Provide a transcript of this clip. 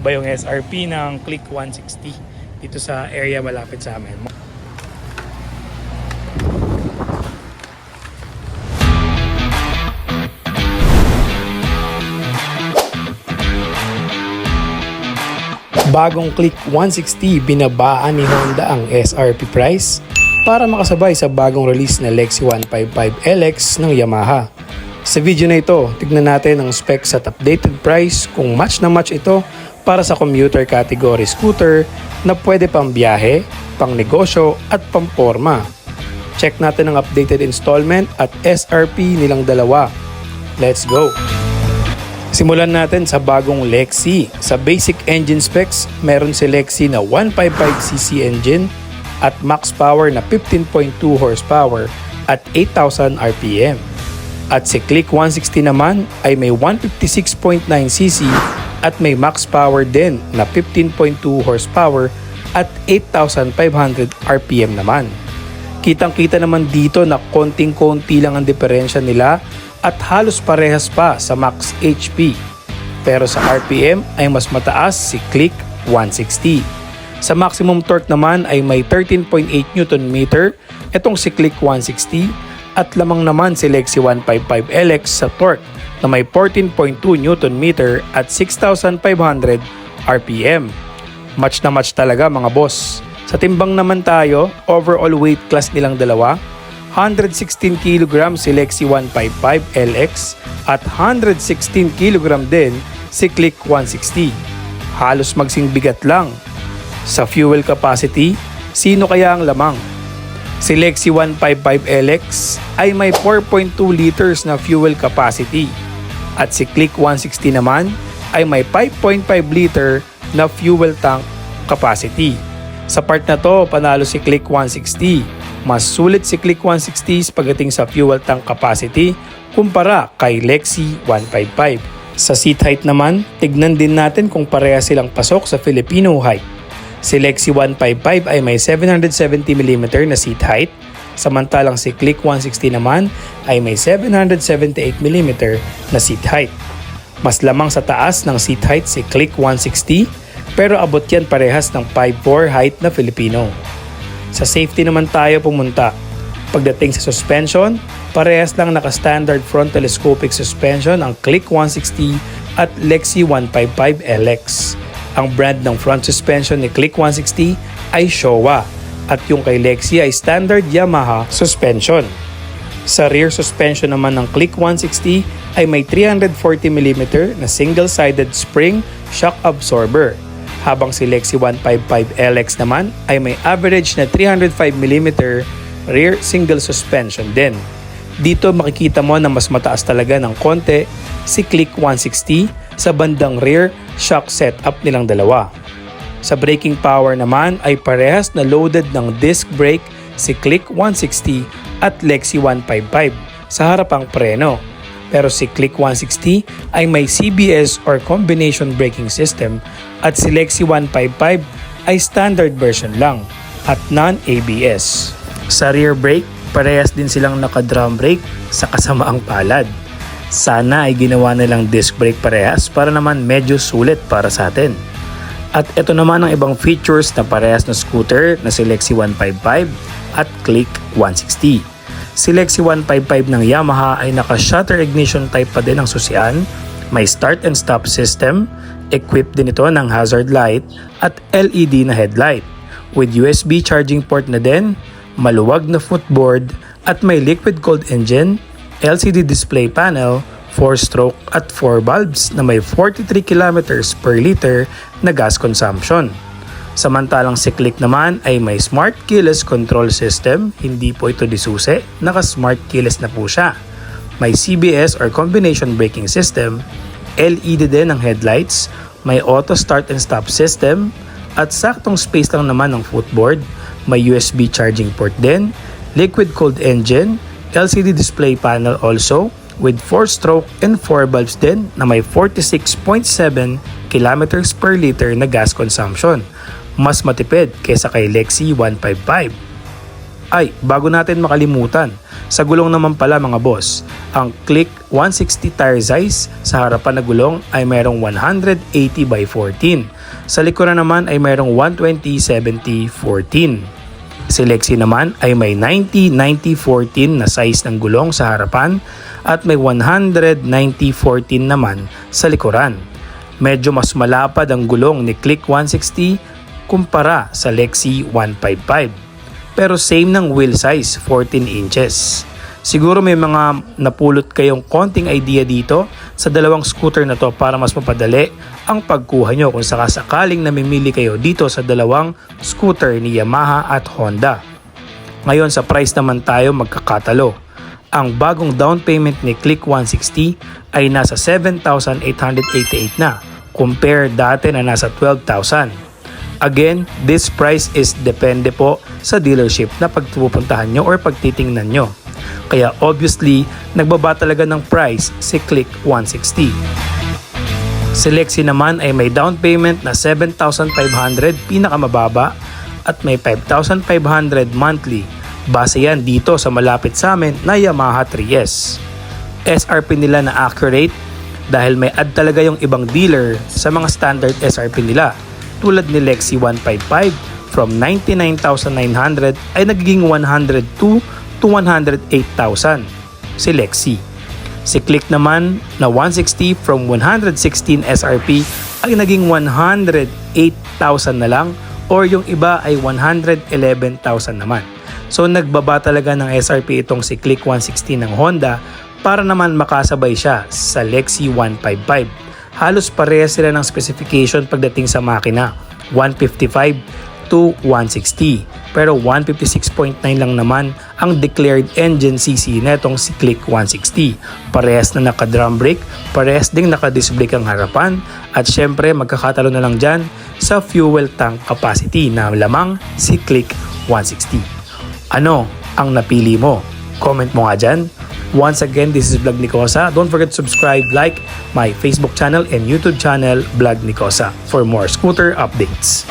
Ba yung SRP ng Click 160 dito sa area malapit sa amin. Bagong Click 160, binabaan ni Honda ang SRP price para makasabay sa bagong release na Lexi 155LX ng Yamaha. Sa video na ito, tignan natin ang specs at updated price kung match na match ito para sa commuter category scooter na pwede pang biyahe, pang negosyo at pang porma. Check natin ang updated installment at SRP nilang dalawa. Let's go! Simulan natin sa bagong Lexi. Sa basic engine specs, meron si Lexi na 155cc engine at max power na 15.2 horsepower at 8,000 RPM. At si Click 160 naman ay may 156.9cc at may max power din na 15.2 horsepower at 8,500 RPM naman. Kitang-kita naman dito na konting-konti lang ang diferensya nila at halos parehas pa sa max HP. Pero sa RPM ay mas mataas si Click 160. Sa maximum torque naman ay may 13.8 Nm itong si Click 160 at lamang naman si Lexi 155LX sa torque na may 14.2 Nm at 6,500 RPM. Match na match talaga mga boss. Sa timbang naman tayo, overall weight class nilang dalawa, 116 kg si Lexi 155LX at 116 kg din si Click 160. Halos magsing bigat lang. Sa fuel capacity, sino kaya ang lamang? Si Lexi 155LX ay may 4.2 liters na fuel capacity at si Click 160 naman ay may 5.5 liter na fuel tank capacity. Sa part na to, panalo si Click 160. Mas sulit si Click 160 pagdating sa fuel tank capacity kumpara kay Lexi 155. Sa seat height naman, tignan din natin kung pareha silang pasok sa Filipino height. Si Lexi 155 ay may 770mm na seat height, samantalang si Click 160 naman ay may 778mm na seat height. Mas lamang sa taas ng seat height si Click 160 pero abot yan parehas ng 5'4 height na Filipino. Sa safety naman tayo pumunta. Pagdating sa suspension, parehas lang naka-standard front telescopic suspension ang Click 160 at Lexi 155LX. Ang brand ng front suspension ni Click 160 ay Showa at yung kay Lexi ay standard Yamaha suspension. Sa rear suspension naman ng Click 160 ay may 340mm na single-sided spring shock absorber. Habang si Lexi 155LX naman ay may average na 305mm rear single suspension din. Dito makikita mo na mas mataas talaga ng konti si Click 160 sa bandang rear shock setup nilang dalawa. Sa braking power naman ay parehas na loaded ng disc brake si Click 160 at Lexi 155 sa harapang preno. Pero si Click 160 ay may CBS or combination braking system at si Lexi 155 ay standard version lang at non-ABS. Sa rear brake, parehas din silang naka-drum brake sa kasamaang palad. Sana ay ginawa nilang disc brake parehas para naman medyo sulit para sa atin. At ito naman ang ibang features na parehas na scooter na si Lexi 155 at Click 160. Si Lexi 155 ng Yamaha ay naka-shutter ignition type pa din ang susian, may start and stop system, equipped din ito ng hazard light at LED na headlight. With USB charging port na din, maluwag na footboard at may liquid cooled engine, LCD display panel, 4-stroke at 4 valves na may 43 kilometers per liter na gas consumption. Samantalang si Click naman ay may smart keyless control system, hindi po ito disusi, naka-smart keyless na po siya. May CBS or combination braking system, LED din ang headlights, may auto start and stop system, at saktong space lang naman ng footboard, may USB charging port din, liquid cooled engine, LCD display panel also, with 4-stroke and 4 valves din na may 46.7 kilometers per liter na gas consumption. Mas matipid kaysa kay Lexi 155. Ay, bago natin makalimutan, sa gulong naman pala mga boss, ang Click 160 tire size sa harapan na gulong ay mayroong 180/14. Sa likuran naman ay mayroong 120/70/14. Si Lexi naman ay may 90/90/14 na size ng gulong sa harapan at may 190/14 naman sa likuran. Medyo mas malapad ang gulong ni Click 160 kumpara sa Lexi 155. Pero same ng wheel size, 14 inches. Siguro may mga napulot kayong konting idea dito sa dalawang scooter na to para mas mapadali ang pagkuha nyo kung sakasakaling namimili kayo dito sa dalawang scooter ni Yamaha at Honda. Ngayon sa price naman tayo magkakatalo. Ang bagong down payment ni Click 160 ay nasa 7,888 na compare dati na nasa 12,000. Again, this price is depende po sa dealership na pagpupuntahan nyo or pagtitingnan nyo. Kaya obviously, nagbaba talaga ng price si Click 160. Si Lexi naman ay may down payment na 7,500 pinakamababa at may 5,500 monthly. Base yan dito sa malapit sa amin na Yamaha 3S. SRP nila na accurate dahil may add talaga yung ibang dealer sa mga standard SRP nila. Tulad ni Lexi 155 from 99,900 ay nagiging 102 to 108,000 si Lexi. Si Click naman na 160 from 116 SRP ay naging 108,000 na lang or yung iba ay 111,000 naman. So nagbaba talaga ng SRP itong si Click 160 ng Honda para naman makasabay siya sa Lexi 155. Halos parehas sila ng specification pagdating sa makina, 155 to 160. Pero 156.9 lang naman ang declared engine cc netong si Click 160. Parehas na naka-drum brake, parehas ding naka-disc brake ang harapan at syempre magkakatalo na lang dyan sa fuel tank capacity na lamang si Click 160. Ano ang napili mo? Comment mo nga dyan. Once again, this is Vlog Nicosa. Don't forget to subscribe, like my Facebook channel and YouTube channel, Vlog Nicosa, for more scooter updates.